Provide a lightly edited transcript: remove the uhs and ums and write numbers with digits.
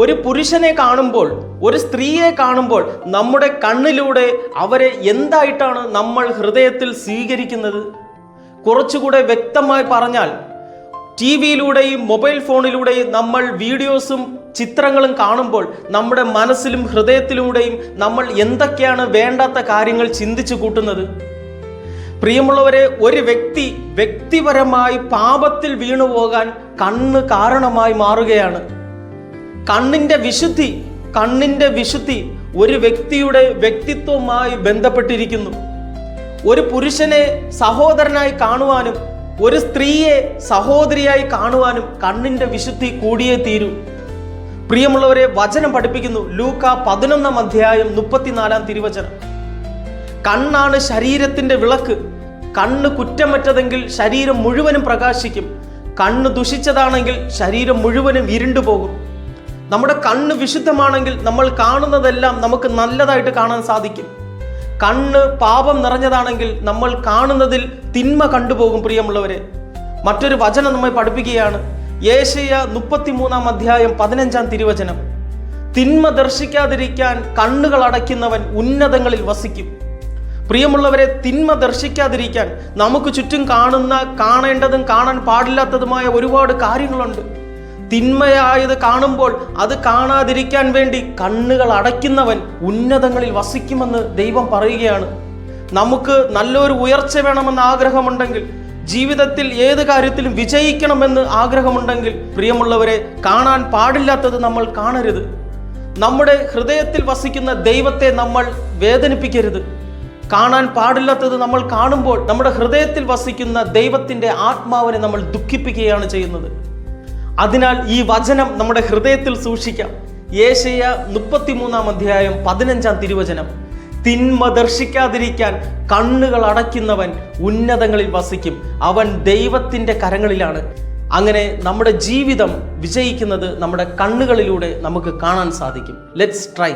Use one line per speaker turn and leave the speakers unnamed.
ഒരു പുരുഷനെ കാണുമ്പോൾ, ഒരു സ്ത്രീയെ കാണുമ്പോൾ നമ്മുടെ കണ്ണിലൂടെ അവരെ എന്തായിട്ടാണ് നമ്മൾ ഹൃദയത്തിൽ സ്വീകരിക്കുന്നത്? കുറച്ചുകൂടെ വ്യക്തമായി പറഞ്ഞാൽ, ടി വിയിലൂടെയും മൊബൈൽ ഫോണിലൂടെയും നമ്മൾ വീഡിയോസും ചിത്രങ്ങളും കാണുമ്പോൾ നമ്മുടെ മനസ്സിലും ഹൃദയത്തിലൂടെയും നമ്മൾ എന്തൊക്കെയാണ് വേണ്ടാത്ത കാര്യങ്ങൾ ചിന്തിച്ചു കൂട്ടുന്നത്? പ്രിയമുള്ളവരെ, ഒരു വ്യക്തിപരമായി പാപത്തിൽ വീണുപോകാൻ കണ്ണ് കാരണമായി മാറുകയാണ്. കണ്ണിൻ്റെ വിശുദ്ധി ഒരു വ്യക്തിയുടെ വ്യക്തിത്വവുമായി ബന്ധപ്പെട്ടിരിക്കുന്നു. ഒരു പുരുഷനെ സഹോദരനായി കാണുവാനും ഒരു സ്ത്രീയെ സഹോദരിയായി കാണുവാനും കണ്ണിൻ്റെ വിശുദ്ധി കൂടിയേ തീരൂ. പ്രിയമുള്ളവരെ, വചനം പഠിപ്പിക്കുന്നു, ലൂക്ക 11 അധ്യായം 34 തിരുവചനം. കണ്ണാണ് ശരീരത്തിൻ്റെ വിളക്ക്. കണ്ണ് കുറ്റമറ്റതെങ്കിൽ ശരീരം മുഴുവനും പ്രകാശിക്കും. കണ്ണ് ദുഷിച്ചതാണെങ്കിൽ ശരീരം മുഴുവനും ഇരുണ്ടുപോകും. നമ്മുടെ കണ്ണ് വിശുദ്ധമാണെങ്കിൽ നമ്മൾ കാണുന്നതെല്ലാം നമുക്ക് നല്ലതായിട്ട് കാണാൻ സാധിക്കും. കണ്ണ് പാപം നിറഞ്ഞതാണെങ്കിൽ നമ്മൾ കാണുന്നതിൽ തിന്മ കണ്ടുപോകും. പ്രിയമുള്ളവരെ, മറ്റൊരു വചനം നമ്മെ പഠിപ്പിക്കുകയാണ്, യേശയ്യ 33 അധ്യായം 15 തിരുവചനം. തിന്മ ദർശിക്കാതിരിക്കാൻ കണ്ണുകൾ അടയ്ക്കുന്നവൻ ഉന്നതങ്ങളിൽ വസിക്കും. പ്രിയമുള്ളവരെ, തിന്മ ദർശിക്കാതിരിക്കാൻ നമുക്ക് ചുറ്റും കാണേണ്ടതും കാണാൻ പാടില്ലാത്തതുമായ ഒരുപാട് കാര്യങ്ങളുണ്ട്. തിന്മയായത് കാണുമ്പോൾ അത് കാണാതിരിക്കാൻ വേണ്ടി കണ്ണുകൾ അടയ്ക്കുന്നവൻ ഉന്നതങ്ങളിൽ വസിക്കുമെന്ന് ദൈവം പറയുകയാണ്. നമുക്ക് നല്ലൊരു ഉയർച്ച വേണമെന്ന് ആഗ്രഹമുണ്ടെങ്കിൽ, ജീവിതത്തിൽ ഏത് കാര്യത്തിലും വിജയിക്കണമെന്ന് ആഗ്രഹമുണ്ടെങ്കിൽ, പ്രിയമുള്ളവരെ, കാണാൻ പാടില്ലാത്തത് നമ്മൾ കാണരുത്. നമ്മുടെ ഹൃദയത്തിൽ വസിക്കുന്ന ദൈവത്തെ നമ്മൾ വേദനിപ്പിക്കരുത്. കാണാൻ പാടില്ലാത്തത് നമ്മൾ കാണുമ്പോൾ നമ്മുടെ ഹൃദയത്തിൽ വസിക്കുന്ന ദൈവത്തിൻ്റെ ആത്മാവിനെ നമ്മൾ ദുഃഖിപ്പിക്കുകയാണ് ചെയ്യുന്നത്. അതിനാൽ ഈ വചനം നമ്മുടെ ഹൃദയത്തിൽ സൂക്ഷിക്കാം. യേശയ്യ 33 അധ്യായം 15 തിരുവചനം. തിന്മ ദർശിക്കാതിരിക്കാൻ കണ്ണുകൾ അടയ്ക്കുന്നവൻ ഉന്നതങ്ങളിൽ വസിക്കും. അവൻ ദൈവത്തിൻ്റെ കരങ്ങളിലാണ്. അങ്ങനെ നമ്മുടെ ജീവിതം വിജയിക്കുന്നത് നമ്മുടെ കണ്ണുകളിലൂടെ നമുക്ക് കാണാൻ സാധിക്കും. Let's try.